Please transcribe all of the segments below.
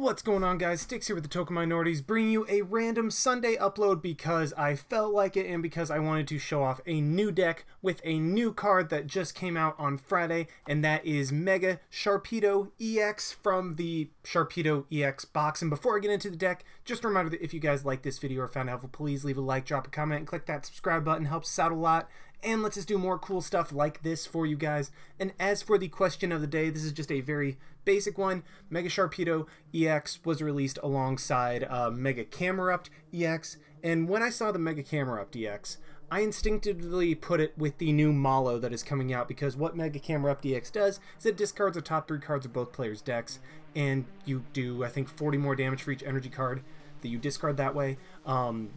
What's going on, guys? Sticks here with the Token Minorities, bringing you a random Sunday upload because I felt like it and because I wanted to show off a new deck with a new card that just came out on Friday, and that is Mega Sharpedo-EX from the Sharpedo-EX box. And before I get into the deck, just a reminder that if you guys like this video or found it helpful, please leave a like, drop a comment, and click that subscribe button. It helps us out a lot. And let's just do more cool stuff like this for you guys. And as for the question of the day, this is just a very basic one. Mega Sharpedo-EX was released alongside Mega Camerupt-EX. And when I saw the Mega Camerupt-EX, I instinctively put it with the new Malo that is coming out, because what Mega Camerupt-EX does is it discards the top 3 cards of both players' decks, and you do, I think, 40 more damage for each energy card that you discard that way.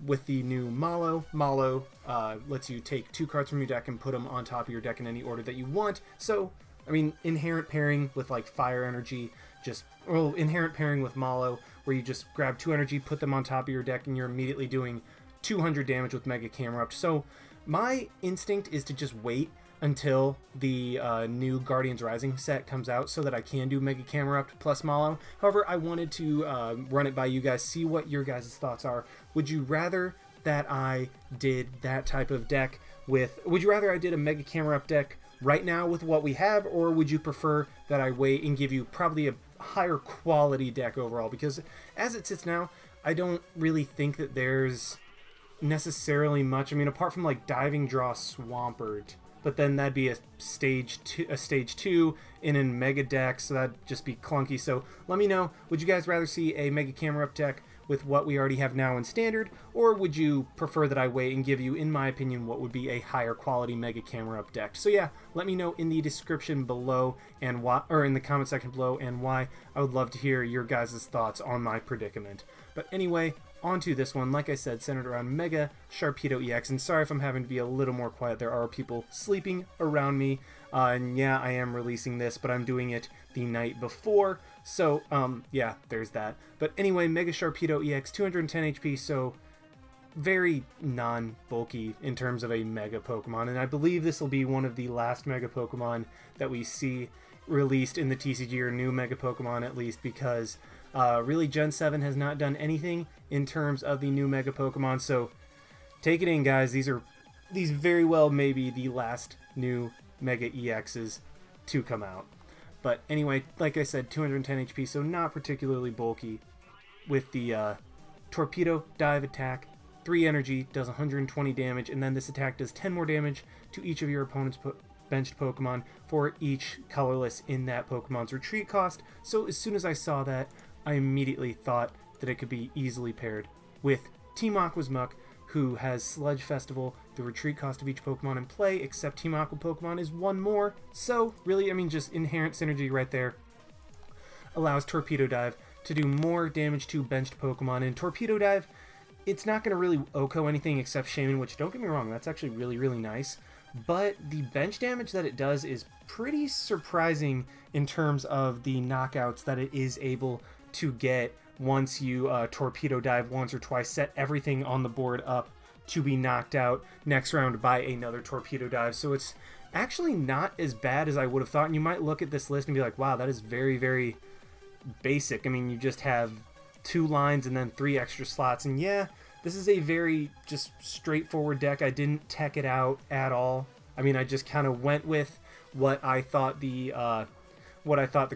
With the new Malo lets you take 2 cards from your deck and put them on top of your deck in any order that you want. So, I mean, inherent pairing with like fire energy, inherent pairing with Malo, where you just grab 2 energy, put them on top of your deck, and you're immediately doing 200 damage with Mega Camerupt. So my instinct is to just wait until the new Guardians Rising set comes out so that I can do Mega Camerupt plus Malo. However, I wanted to run it by you guys, see what your guys' thoughts are. Would you rather that I did that type of deck would you rather I did a Mega Camerupt deck right now with what we have, or would you prefer that I wait and give you probably a higher quality deck overall? Because as it sits now, I don't really think that there's necessarily much. I mean, apart from like Diving Draw Swampert, but then that'd be a stage 2 in a Mega deck, so that'd just be clunky. So let me know, would you guys rather see a Mega Camerupt deck with what we already have now in Standard, or would you prefer that I wait and give you, in my opinion, what would be a higher quality Mega Camerupt deck? So yeah, let me know in the description below, and why, or in the comment section below, and why. I would love to hear your guys' thoughts on my predicament. But anyway, onto this one, like I said, centered around Mega Sharpedo-EX. And sorry if I'm having to be a little more quiet, there are people sleeping around me. And yeah, I am releasing this, but I'm doing it the night before. So, yeah, there's that. But anyway, Mega Sharpedo-EX, 210 HP, so very non-bulky in terms of a Mega Pokemon. And I believe this will be one of the last Mega Pokemon that we see released in the TCG, or new Mega Pokemon at least, because really Gen 7 has not done anything in terms of the new Mega Pokemon. So take it in, guys. These very well may be the last new Mega EXs to come out. But anyway, like I said, 210 HP, so not particularly bulky. With the Torpedo Dive attack, 3 energy, does 120 damage, and then this attack does 10 more damage to each of your opponent's benched Pokemon for each colorless in that Pokemon's retreat cost. So as soon as I saw that, I immediately thought that it could be easily paired with Team Aqua's Muck, who has Sludge Festival. The retreat cost of each Pokemon in play, except Team Aqua Pokemon, is 1 more. So really, I mean, just inherent synergy right there. Allows Torpedo Dive to do more damage to benched Pokemon. And Torpedo Dive, it's not going to really OHKO anything except Shaymin, which, don't get me wrong, that's actually really, really nice. But the bench damage that it does is pretty surprising in terms of the knockouts that it is able to get once you Torpedo Dive once or twice, set everything on the board up to be knocked out next round by another Torpedo Dive. So it's actually not as bad as I would have thought. And you might look at this list and be like, wow, that is very, very basic. I mean, you just have 2 lines and then 3 extra slots. And yeah, this is a very just straightforward deck. I didn't tech it out at all. I mean, I just kind of went with what I thought the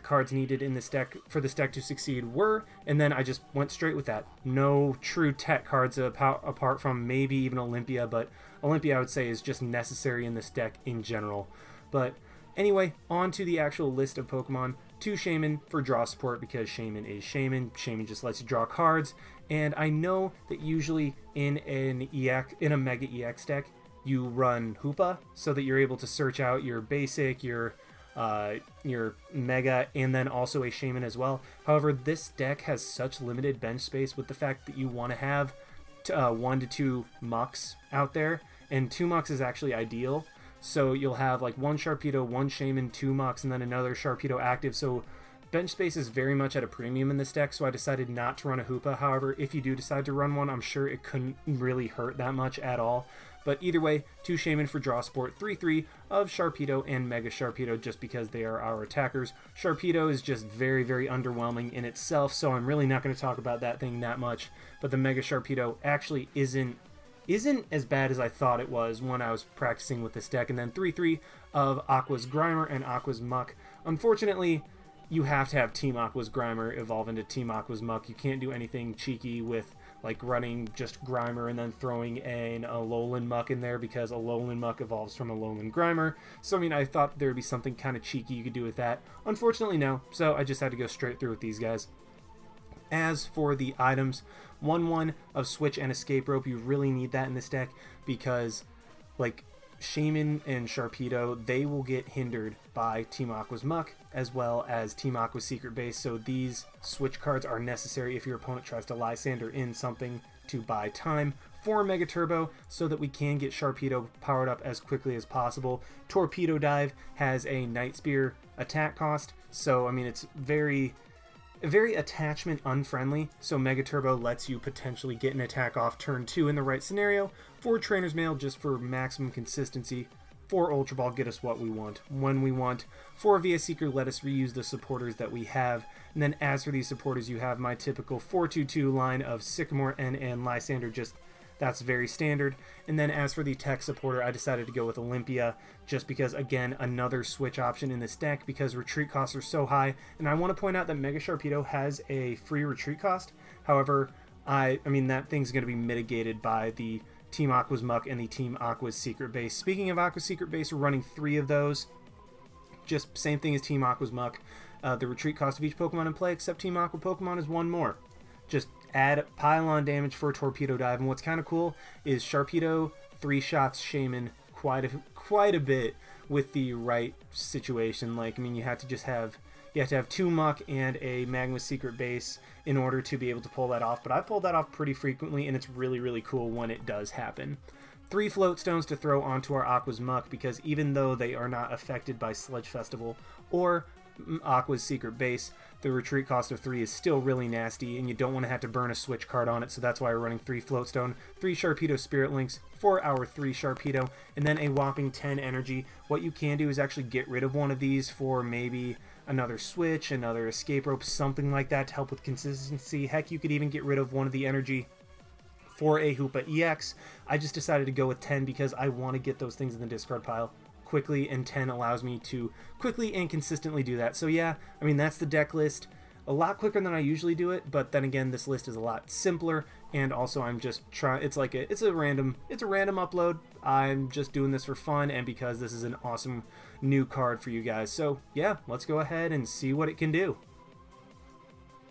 cards needed in this deck for this deck to succeed were, and then I just went straight with that. No true tech cards apart from maybe even Olympia, but Olympia I would say is just necessary in this deck in general. But anyway, on to the actual list of Pokemon. 2 Shaymin for draw support, because Shaymin is Shaymin. Shaymin just lets you draw cards, and I know that usually in a Mega EX deck you run Hoopa so that you're able to search out your basic, your Mega, and then also a Shaymin as well. However, this deck has such limited bench space with the fact that you want to have 1 to 2 Mucks out there, and 2 Mucks is actually ideal. So you'll have like 1 Sharpedo, 1 Shaymin, 2 Mucks, and then another Sharpedo active. So bench space is very much at a premium in this deck, so I decided not to run a Hoopa. However, if you do decide to run one, I'm sure it couldn't really hurt that much at all. But either way, 2 Shaymin for draw support, 3/3 of Sharpedo and Mega Sharpedo just because they are our attackers. Sharpedo is just very, very underwhelming in itself, so I'm really not going to talk about that thing that much. But the Mega Sharpedo actually isn't as bad as I thought it was when I was practicing with this deck. And then 3/3 of Aqua's Grimer and Aqua's Muck. Unfortunately, you have to have Team Aqua's Grimer evolve into Team Aqua's Muck. You can't do anything cheeky with like running just Grimer and then throwing an Alolan Muck in there, because Alolan Muck evolves from Alolan Grimer. So I mean, I thought there would be something kind of cheeky you could do with that. Unfortunately, no. So I just had to go straight through with these guys. As for the items, 1/1 of Switch and Escape Rope, you really need that in this deck because, like, Shaymin and Sharpedo, they will get hindered by Team Aqua's Muck as well as Team Aqua's Secret Base, so these Switch cards are necessary if your opponent tries to Lysandre in something to buy time for Mega Turbo so that we can get Sharpedo powered up as quickly as possible. Torpedo Dive has a Night Spear attack cost, so I mean it's very attachment unfriendly, so Mega Turbo lets you potentially get an attack off turn 2 in the right scenario. For Trainers Mail, just for maximum consistency. For Ultra Ball, get us what we want, when we want. For VS Seeker, let us reuse the supporters that we have. And then as for these supporters, you have my typical 4-2-2 line of Sycamore and Lysandre, just that's very standard. And then as for the tech supporter, I decided to go with Olympia just because, again, another switch option in this deck because retreat costs are so high. And I want to point out that Mega Sharpedo has a free retreat cost. However, I mean, that thing's going to be mitigated by the Team Aqua's Muck and the Team Aqua's Secret Base. Speaking of Aqua's Secret Base, we're running 3 of those. Just same thing as Team Aqua's Muck. The retreat cost of each Pokemon in play except Team Aqua Pokemon is 1 more. Just add pile-on damage for Torpedo Dive, and what's kind of cool is Sharpedo 3-shots Shaymin quite a bit with the right situation. Like, I mean, you have to have 2 Muck and a Magma Secret Base in order to be able to pull that off, but I pulled that off pretty frequently, and it's really, really cool when it does happen. 3 Float Stones to throw onto our Aqua's Muck, because even though they are not affected by Sledge Festival or Aqua's Secret Base, the retreat cost of 3 is still really nasty, and you don't want to have to burn a switch card on it, so that's why we're running 3 Float Stone, 3 Sharpedo Spirit Links for our 3 Sharpedo, and then a whopping 10 energy. What you can do is actually get rid of one of these for maybe another switch, another escape rope, something like that to help with consistency. Heck, you could even get rid of one of the energy for a Hoopa EX. I just decided to go with 10 because I want to get those things in the discard pile quickly, and 10 allows me to quickly and consistently do that. So yeah, I mean, that's the deck list. A lot quicker than I usually do it, but then again, this list is a lot simpler, and also I'm just trying, it's a random upload. I'm just doing this for fun and because this is an awesome new card for you guys. So yeah, let's go ahead and see what it can do.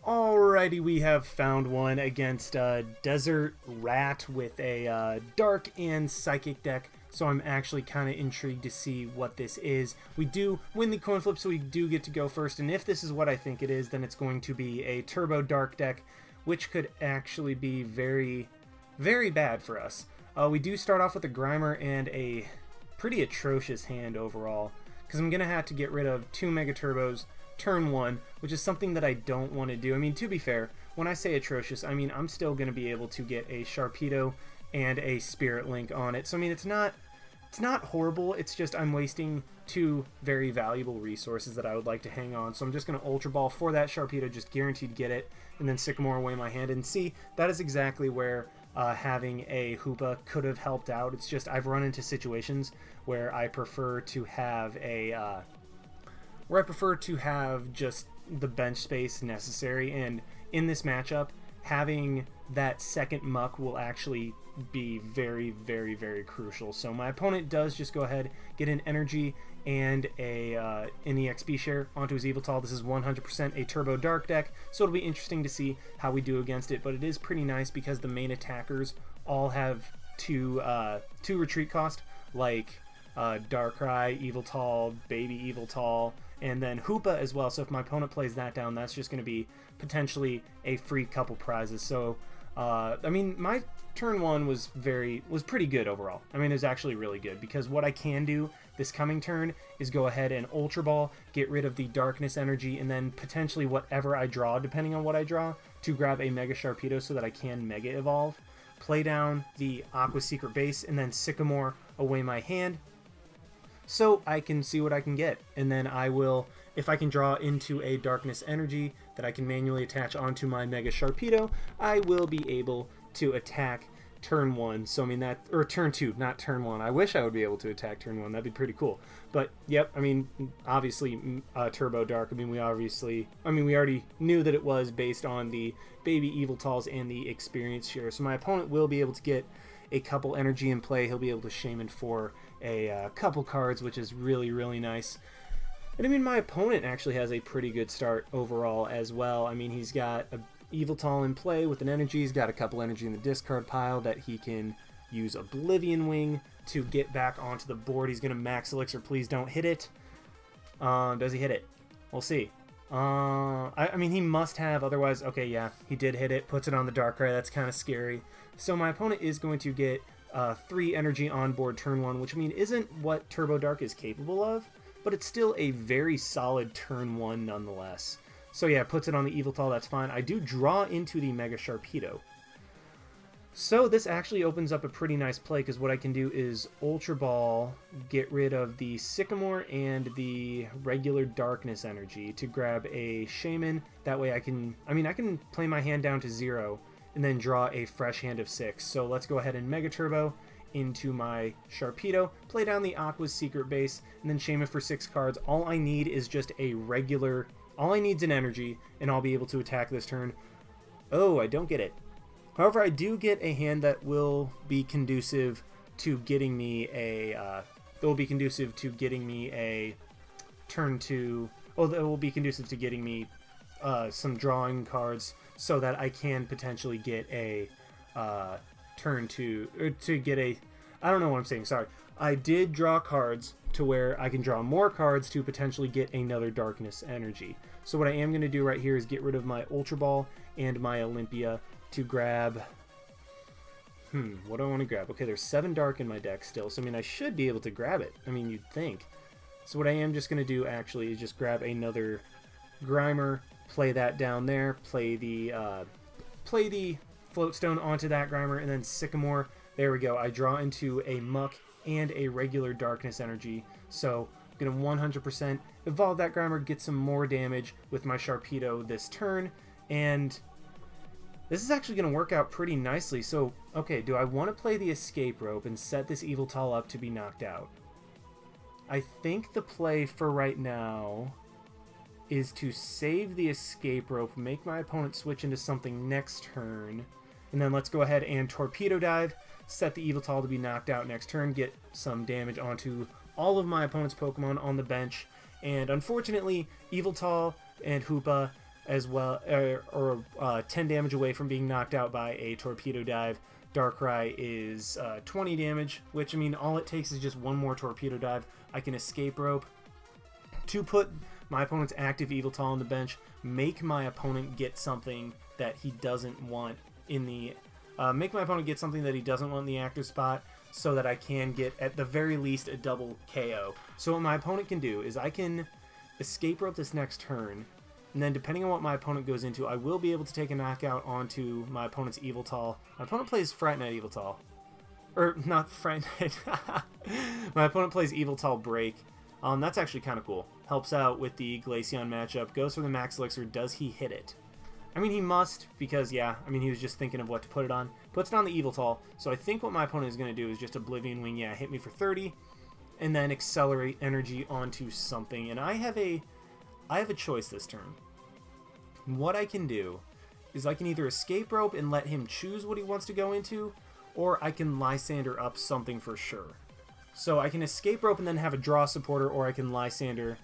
Alrighty, we have found one against Desert Rat with a Dark and Psychic deck, so I'm actually kind of intrigued to see what this is. We do win the coin flip, so we do get to go first, and if this is what I think it is, then it's going to be a Turbo Dark deck, which could actually be very, very bad for us. We do start off with a Grimer and a pretty atrocious hand overall, because I'm going to have to get rid of 2 Mega Turbos turn 1, which is something that I don't want to do. I mean, to be fair, when I say atrocious, I mean I'm still going to be able to get a Sharpedo and a Spirit Link on it. So I mean, it's not horrible, it's just I'm wasting 2 very valuable resources that I would like to hang on. So I'm just going to Ultra Ball for that Sharpedo, just guaranteed to get it, and then Sycamore away my hand. And see, that is exactly where having a Hoopa could have helped out. It's just I've run into situations where I prefer to have just the bench space necessary, and in this matchup, having that second Muck will actually be very, very, very crucial. So my opponent does just go ahead, get an Energy and an EXP share onto his Yveltal. This is 100% a Turbo Dark deck, so it'll be interesting to see how we do against it, but it is pretty nice because the main attackers all have two retreat cost, like Darkrai, Yveltal, Baby Yveltal, and then Hoopa as well. So if my opponent plays that down, that's just going to be potentially a free couple prizes. So I mean, my turn 1 was pretty good overall. I mean, it was actually really good because what I can do this coming turn is go ahead and Ultra Ball, get rid of the Darkness energy, and then potentially whatever I draw, depending on what I draw, to grab a Mega Sharpedo so that I can Mega Evolve, play down the Aqua Secret Base, and then Sycamore away my hand so I can see what I can get. And then I will, if I can draw into a Darkness energy that I can manually attach onto my Mega Sharpedo, I will be able to attack turn 1. So I mean that, or turn 2, not turn 1. I wish I would be able to attack turn 1. That'd be pretty cool. But yep, I mean, obviously Turbo Dark. I mean, we already knew that it was based on the baby Yveltals and the experience share. So my opponent will be able to get a couple energy in play. He'll be able to Shaymin for a couple cards, which is really, really nice. And I mean, my opponent actually has a pretty good start overall as well. I mean, he's got a Yveltal in play with an energy. He's got a couple energy in the discard pile that he can use Oblivion Wing to get back onto the board. He's going to Max Elixir. Please don't hit it. Does he hit it? We'll see. I mean, he must have. Otherwise, okay, yeah, he did hit it. Puts it on the Darkrai. That's kind of scary. So my opponent is going to get 3 energy on board turn 1, which I mean isn't what Turbo Dark is capable of, but it's still a very solid turn 1 nonetheless. So yeah, puts it on the Yveltal, that's fine. I do draw into the Mega Sharpedo. So this actually opens up a pretty nice play, because what I can do is Ultra Ball, get rid of the Sycamore and the regular Darkness energy to grab a Shaymin. That way I can play my hand down to 0 and then draw a fresh hand of 6. So let's go ahead and Mega Turbo into my Sharpedo, play down the Aqua's Secret Base, and then Shaymin for 6 cards. All I need is just a regular... All I need is an energy, and I'll be able to attack this turn. Oh, I don't get it. However, I do get a hand that will be conducive to getting me a... that will be conducive to getting me a turn 2... Oh, that will be conducive to getting me some drawing cards so that I can potentially get a turn 2... Or to get a... I don't know what I'm saying, sorry. I did draw cards to where I can draw more cards to potentially get another Darkness energy. So what I am going to do right here is get rid of my Ultra Ball and my Olympia to grab... what do I want to grab? Okay, there's 7 Dark in my deck still, so I mean I should be able to grab it. I mean, you'd think. So what I am just going to do actually is just grab another Grimer, play that down there, play the Float Stone onto that Grimer, and then Sycamore. There we go. I draw into a Muck and a regular Darkness energy. So I'm going to 100% evolve that Grimer, get some more damage with my Sharpedo this turn, and this is actually going to work out pretty nicely. So, okay, do I want to play the Escape Rope and set this Yveltal up to be knocked out? I think the play for right now is to save the Escape Rope, make my opponent switch into something next turn, and then let's go ahead and Torpedo Dive, set the Yveltal to be knocked out next turn, get some damage onto all of my opponent's Pokemon on the bench, and unfortunately, Yveltal and Hoopa as well are 10 damage away from being knocked out by a Torpedo Dive. Darkrai is 20 damage, which, I mean, all it takes is just one more Torpedo Dive. I can Escape Rope to put my opponent's active Yveltal on the bench, make my opponent get something that he doesn't want in the... make my opponent get something that he doesn't want in the active spot so that I can get, at the very least, a double KO. So what my opponent can do is I can Escape Rope this next turn, and then depending on what my opponent goes into, I will be able to take a knockout onto my opponent's Yveltal. My opponent plays Fright-Night Yveltal. Or, not Fright-Night. My opponent plays Yveltal Break. That's actually kind of cool. Helps out with the Glaceon matchup. Goes for the Max Elixir. Does he hit it? I mean, he must, because, yeah, I mean, he was just thinking of what to put it on. Puts it on the Yveltal. So I think what my opponent is going to do is just Oblivion Wing. Yeah, hit me for 30. And then accelerate energy onto something. And I have a choice this turn. What I can do is I can either Escape Rope and let him choose what he wants to go into, or I can Lysandre up something for sure. So I can Escape Rope and then have a draw supporter, or I can Lysandre.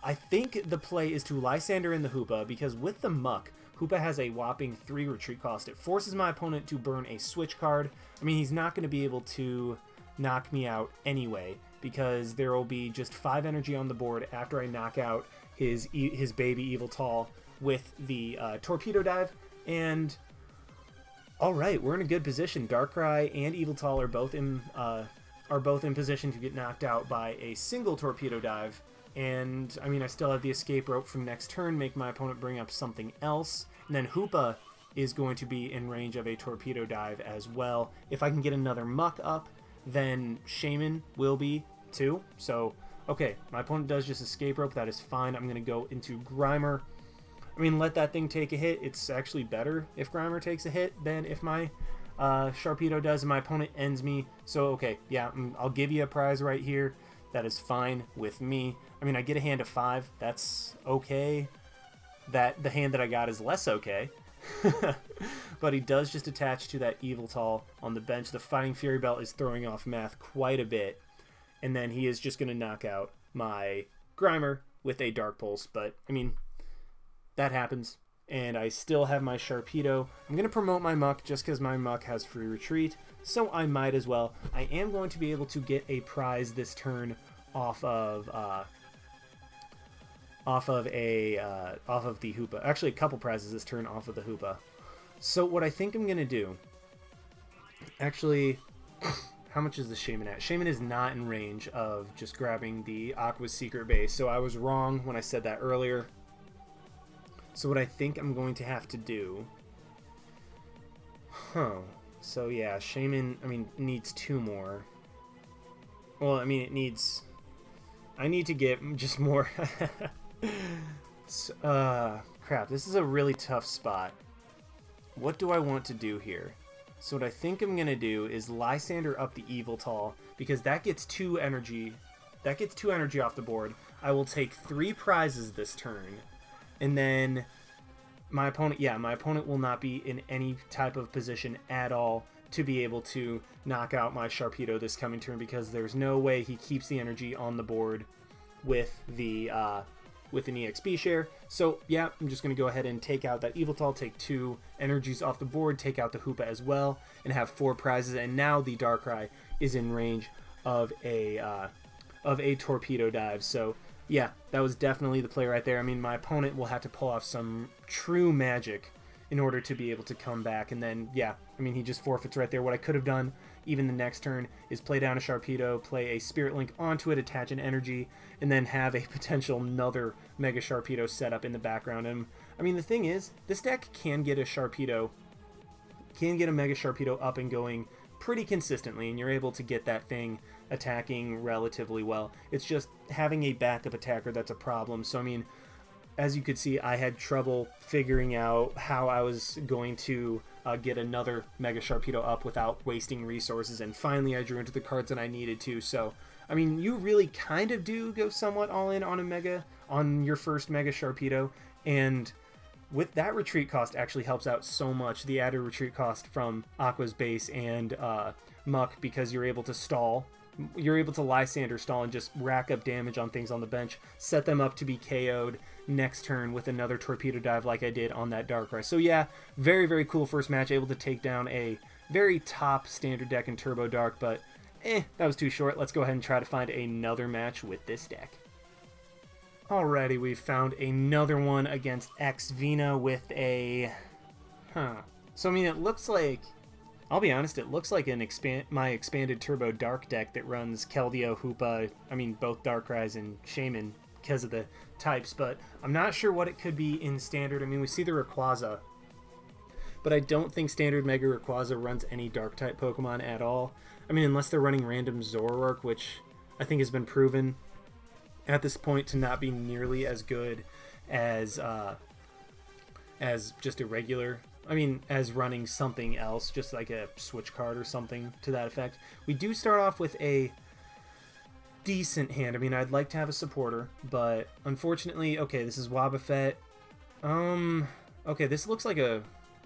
I think the play is to Lysandre in the Hoopa, because with the Muck, Hoopa has a whopping 3 retreat cost. It forces my opponent to burn a switch card. I mean, he's not going to be able to knock me out anyway, because there will be just 5 energy on the board after I knock out his baby Yveltal with the Torpedo Dive. And alright, we're in a good position. Darkrai and Yveltal are both in are both in position to get knocked out by a single Torpedo Dive. And, I mean, I still have the Escape Rope from next turn, make my opponent bring up something else. And then Hoopa is going to be in range of a Torpedo Dive as well. If I can get another Muck up, then Shaymin will be too. So, okay, my opponent does just Escape Rope. That is fine. I'm going to go into Grimer. I mean, let that thing take a hit. It's actually better if Grimer takes a hit than if my Sharpedo does and my opponent ends me. So, okay, yeah, I'll give you a prize right here. That is fine with me. I mean, I get a hand of 5. That's okay. The hand that I got is less okay. But he does just attach to that Yveltal on the bench. The Fighting Fury Belt is throwing off math quite a bit. And then he is just going to knock out my Grimer with a Dark Pulse. But, I mean, that happens. And I still have my Sharpedo. I'm going to promote my Muck just because my Muck has free retreat. So I might as well. I am going to be able to get a prize this turn off of the Hoopa. Actually, a couple prizes this turn off of the Hoopa. So what I think I'm going to do... Actually, how much is the Shaymin at? Shaymin is not in range of just grabbing the Aqua's secret base. So I was wrong when I said that earlier. So what I think I'm going to have to do... So yeah, Shaymin, I mean, needs 2 more. Well, I mean, it needs... I need to get just more... Crap, this is a really tough spot. What do I want to do here? So what I think I'm going to do is Lysandre up the Yveltal, because that gets 2 energy. That gets 2 energy off the board. I will take 3 prizes this turn. And then my opponent will not be in any type of position at all to be able to knock out my Sharpedo this coming turn, because there's no way he keeps the energy on the board with the with an EXP share. So yeah, I'm just going to go ahead and take out that Yveltal, take 2 energies off the board, take out the Hoopa as well, and have 4 prizes. And now the Darkrai is in range of a Torpedo Dive. So yeah, that was definitely the play right there. I mean, my opponent will have to pull off some true magic in order to be able to come back. And then, yeah, I mean, he just forfeits right there. What I could have done, even the next turn, is play down a Sharpedo, play a Spirit Link onto it, attach an energy, and then have a potential another Mega Sharpedo set up in the background. And, I mean, the thing is, this deck can get a Sharpedo, can get a Mega Sharpedo up and going pretty consistently, and you're able to get that thing attacking relatively well. It's just having a backup attacker that's a problem. So, I mean, as you could see, I had trouble figuring out how I was going to get another Mega Sharpedo up without wasting resources, and finally I drew into the cards that I needed to. So, I mean, you really kind of do go somewhat all in on your first Mega Sharpedo, and with that retreat cost actually helps out so much, the added retreat cost from Aqua's base and Muck, because you're able to stall. You're able to Lysandre stall and just rack up damage on things on the bench, set them up to be KO'd next turn with another Torpedo Dive like I did on that Darkrai. So yeah, very, very cool first match, able to take down a very top standard deck in Turbo Dark, but that was too short. Let's go ahead and try to find another match with this deck. Alrighty, we've found another one against Xvina with a... So, I mean, it looks like... I'll be honest, it looks like my expanded Turbo Dark deck that runs Keldeo, Hoopa, I mean, both Darkrai's and Shaymin because of the types, but I'm not sure what it could be in Standard. I mean, we see the Rayquaza, but I don't think Standard Mega Rayquaza runs any Dark-type Pokemon at all. I mean, unless they're running random Zoroark, which I think has been proven at this point to not be nearly as good as just a regular... I mean, as running something else, just like a switch card or something to that effect. We do start off with a decent hand. I mean, I'd like to have a supporter, but unfortunately, okay, this is Wobbuffet. Okay, this looks like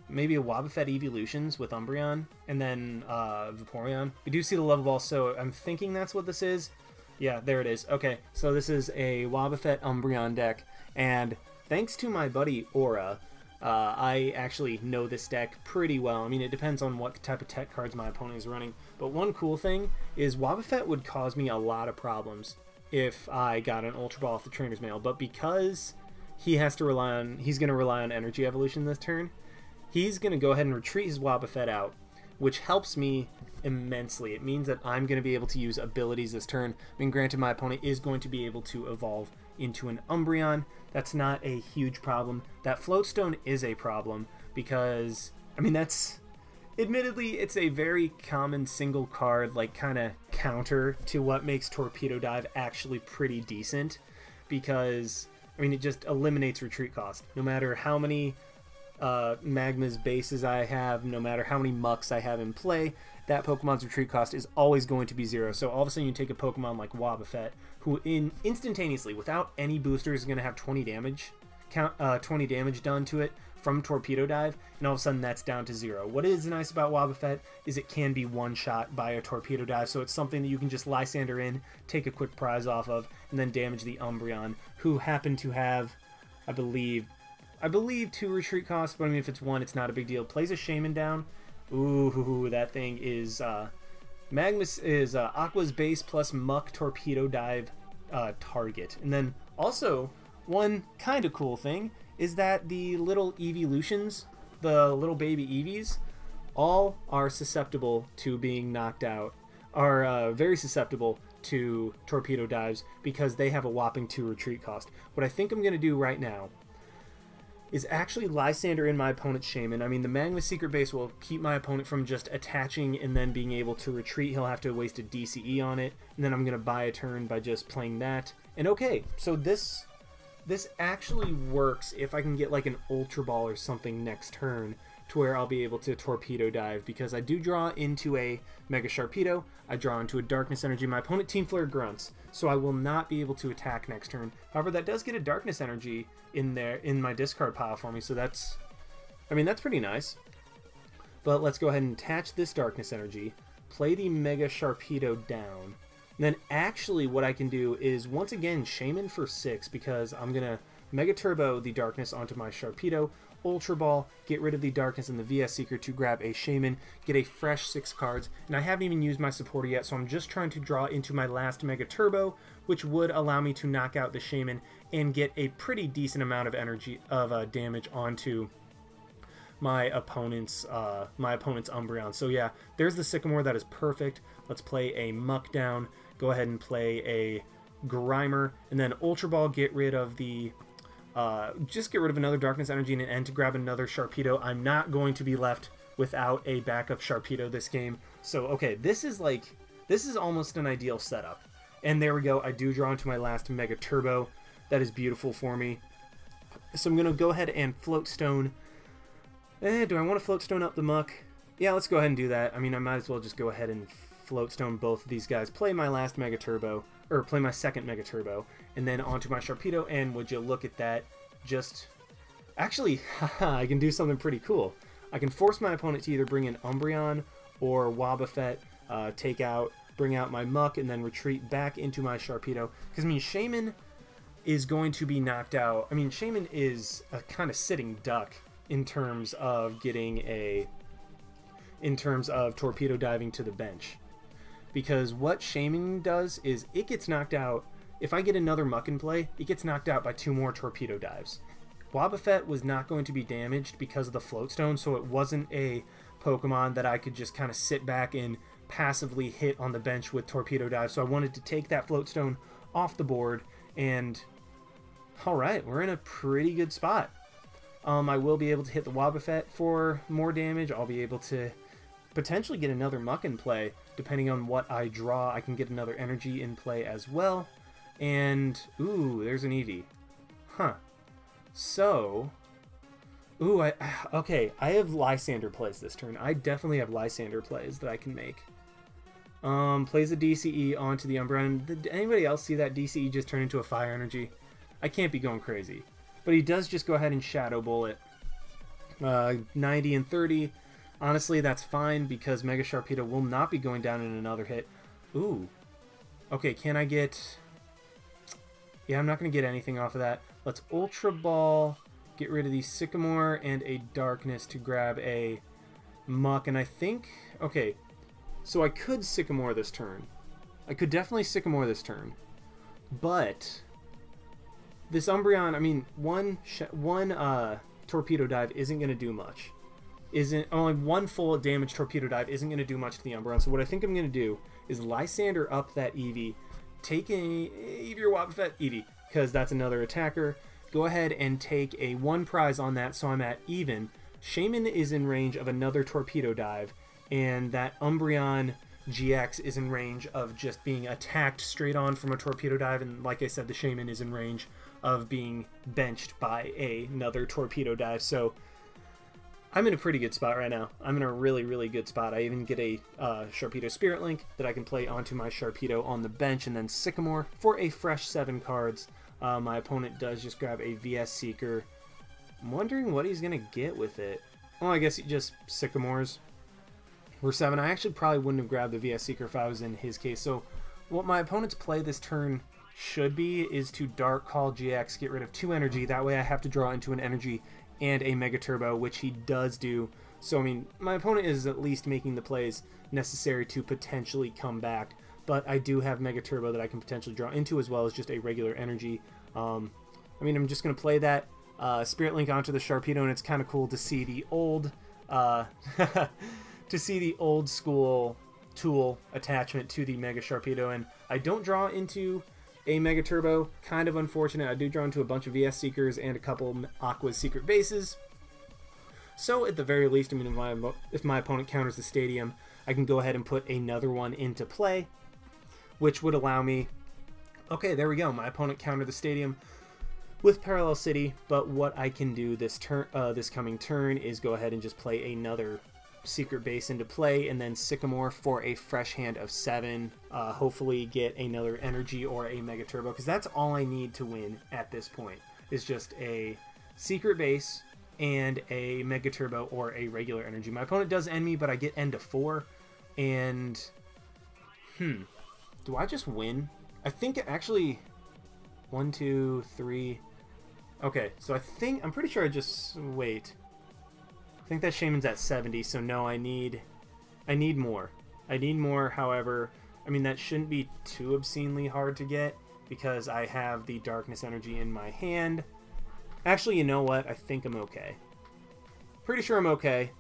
maybe a Wobbuffet Evolutions with Umbreon, and then Vaporeon. We do see the level ball, so I'm thinking that's what this is. Yeah, there it is. Okay, so this is a Wobbuffet Umbreon deck, and thanks to my buddy Aura, I actually know this deck pretty well. I mean, it depends on what type of tech cards my opponent is running. But one cool thing is Wobbuffet would cause me a lot of problems if I got an Ultra Ball off the Trainers Mail. But because he's going to rely on Energy Evolution this turn, he's going to go ahead and retreat his Wobbuffet out, which helps me immensely. It means that I'm going to be able to use abilities this turn. I mean, granted, my opponent is going to be able to evolve into an Umbreon. That's not a huge problem. That Float Stone is a problem because, I mean, that's... Admittedly, it's a very common single card, like, kind of counter to what makes Torpedo Dive actually pretty decent, because, I mean, it just eliminates retreat cost. No matter how many Magma's bases I have, no matter how many mucks I have in play, that Pokemon's retreat cost is always going to be 0. So all of a sudden you take a Pokemon like Wobbuffet, who instantaneously, without any boosters, is going to have 20 damage, 20 damage done to it from Torpedo Dive, and all of a sudden that's down to 0. What is nice about Wobbuffet is it can be one-shot by a Torpedo Dive, so it's something that you can just Lysandre in, take a quick prize off of, and then damage the Umbreon, who happen to have, I believe 2 retreat costs, but I mean, if it's 1, it's not a big deal. Plays a Shaymin down. Ooh, that thing is Magmus is Aqua's base plus Muck Torpedo Dive target. And then also, one kind of cool thing is that the little Evolutions, the little baby Eevees, all are susceptible to being knocked out, are very susceptible to Torpedo Dives because they have a whopping 2 retreat cost. What I think I'm going to do right now is actually Lysandre in my opponent's Shaymin. I mean, the Magma Secret Base will keep my opponent from just attaching and then being able to retreat. He'll have to waste a DCE on it, and then I'm going to buy a turn by just playing that. And okay, so this actually works if I can get like an Ultra Ball or something next turn to where I'll be able to Torpedo Dive, because I do draw into a Mega Sharpedo, I draw into a Darkness Energy. My opponent Team Flare grunts, so I will not be able to attack next turn. However, that does get a Darkness Energy in there in my discard pile for me, so that's, I mean, that's pretty nice. But let's go ahead and attach this Darkness Energy, play the Mega Sharpedo down. And then actually what I can do is, once again, Shaymin for 6, because I'm going to Mega Turbo the Darkness onto my Sharpedo, Ultra Ball, get rid of the Darkness and the VS Seeker to grab a Shaymin, get a fresh 6 cards, and I haven't even used my supporter yet, so I'm just trying to draw into my last Mega Turbo, which would allow me to knock out the Shaymin and get a pretty decent amount of energy of damage onto my opponent's Umbreon. So yeah, there's the Sycamore. That is perfect. Let's play a Muck down, go ahead and play a Grimer, and then Ultra Ball, get rid of the just get rid of another Darkness Energy and an end to grab another Sharpedo. I'm not going to be left without a backup Sharpedo this game. So okay, this is almost an ideal setup. And there we go, I do draw into my last Mega Turbo. That is beautiful for me. So I'm going to go ahead and Float Stone. Do I want to Float Stone up the Muck? Yeah, let's go ahead and do that. I mean, I might as well just go ahead and Float Stone both of these guys, play my last Mega Turbo, or play my second Mega Turbo, and then onto my Sharpedo, and would you look at that, just... Actually, I can do something pretty cool. I can force my opponent to either bring in Umbreon or Wobbuffet, bring out my Muck, and then retreat back into my Sharpedo, because, I mean, Shaymin is going to be knocked out. I mean, Shaymin is a kind of sitting duck in terms of getting a... in terms of Torpedo Diving to the bench. Because what Shaymin does is it gets knocked out. If I get another Muck in play, it gets knocked out by 2 more Torpedo Dives. Wobbuffet was not going to be damaged because of the Float Stone, so it wasn't a Pokemon that I could just kind of sit back and passively hit on the bench with Torpedo Dive. So I wanted to take that Float Stone off the board, and alright, we're in a pretty good spot. I will be able to hit the Wobbuffet for more damage. I'll be able to potentially get another Muck in play. Depending on what I draw, I can get another energy in play as well. And, ooh, there's an Eevee. Huh. So, ooh, okay, I have Lysandre plays this turn. I definitely have Lysandre plays that I can make. Plays a DCE onto the Umbreon. Did anybody else see that DCE just turn into a Fire Energy? I can't be going crazy. But he does just go ahead and Shadow Bullet. 90 and 30. Honestly, that's fine because Mega Sharpedo will not be going down in another hit. Ooh. Okay, can I get... Yeah, I'm not going to get anything off of that. Let's Ultra Ball, get rid of the Sycamore and a Darkness to grab a Muck. And I think... Okay, so I could Sycamore this turn. I could definitely Sycamore this turn. But... This Umbreon, I mean, one Torpedo Dive isn't going to do much. isn't, only one full damage Torpedo Dive isn't going to do much to the Umbreon. So what I think I'm going to do is Lysandre up that Eevee, take a Eevee or Wobbuffet, Eevee, because that's another attacker. Go ahead and take a 1 prize on that, so I'm at even. Shaymin is in range of another Torpedo Dive, and that Umbreon GX is in range of just being attacked straight on from a Torpedo Dive, and like I said, the Shaymin is in range of being benched by another Torpedo Dive. So I'm in a pretty good spot right now. I'm in a really, really good spot. I even get a Sharpedo Spirit Link that I can play onto my Sharpedo on the bench, and then Sycamore for a fresh 7 cards. My opponent does just grab a VS Seeker. I'm wondering what he's going to get with it. Oh, I guess he just Sycamores for 7. I actually probably wouldn't have grabbed the VS Seeker if I was in his case. So what my opponent's play this turn should be is to Dark Call GX, get rid of 2 energy. That way I have to draw into an energy and a Mega Turbo, which he does do. So, I mean, my opponent is at least making the plays necessary to potentially come back. But I do have Mega Turbo that I can potentially draw into, as well as just a regular energy. I mean, I'm just going to play that Spirit Link onto the Sharpedo, and it's kind of cool to see the old to see the old school tool attachment to the Mega Sharpedo. And I don't draw into a Mega Turbo, kind of unfortunate. I do draw into a bunch of VS Seekers and a couple Aqua's secret bases. So at the very least, I mean, if my opponent counters the stadium, I can go ahead and put another one into play, which would allow me, okay, there we go, my opponent countered the stadium with Parallel City, but what I can do this turn, this coming turn, is go ahead and just play another secret base into play, and then Sycamore for a fresh hand of 7, hopefully get another energy or a Mega Turbo, because that's all I need to win at this point, is just a secret base and a Mega Turbo or a regular energy. My opponent does end me, but I get end to 4, and do I just win? I think actually 1, 2, 3. Okay, so I'm pretty sure I just wait. I think that Shaymin's at 70, so no, I need more. I need more, however, I mean, that shouldn't be too obscenely hard to get because I have the Darkness Energy in my hand. Actually, you know what? I think I'm okay. Pretty sure I'm okay,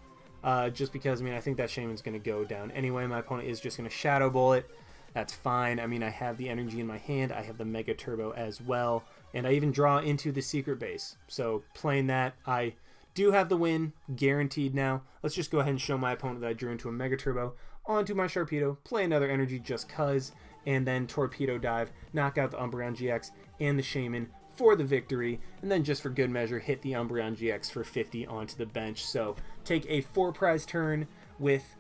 just because, I mean, I think that Shaymin's going to go down anyway. My opponent is just going to Shadow Bullet. That's fine. I mean, I have the energy in my hand. I have the Mega Turbo as well, and I even draw into the secret base. So playing that, I do have the win guaranteed now. Let's just go ahead and show my opponent that I drew into a Mega Turbo onto my Sharpedo, play another energy just cuz, and then Torpedo Dive, knock out the Umbreon GX and the Shaymin for the victory, and then just for good measure, hit the Umbreon GX for 50 onto the bench. So take a 4 prize turn with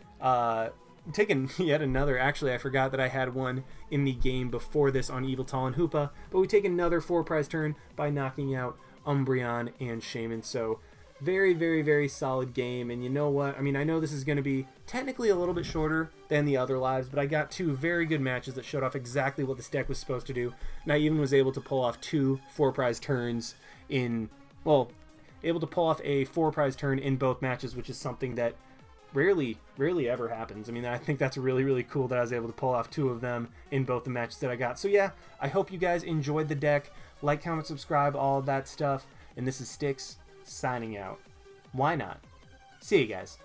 taking yet another, actually I forgot that I had one in the game before this on Yveltal and Hoopa, but we take another 4 prize turn by knocking out Umbreon and Shaymin. So very, very, very solid game. And you know what? I mean, I know this is going to be technically a little bit shorter than the other lives, but I got 2 very good matches that showed off exactly what this deck was supposed to do. And I even was able to pull off 2 4 prize turns in, well, able to pull off a 4 prize turn in both matches, which is something that rarely ever happens. I mean, I think that's really, really cool that I was able to pull off 2 of them in both the matches that I got. So yeah, I hope you guys enjoyed the deck. Like, comment, subscribe, all of that stuff. And this is Styx signing out. Why not? See you guys.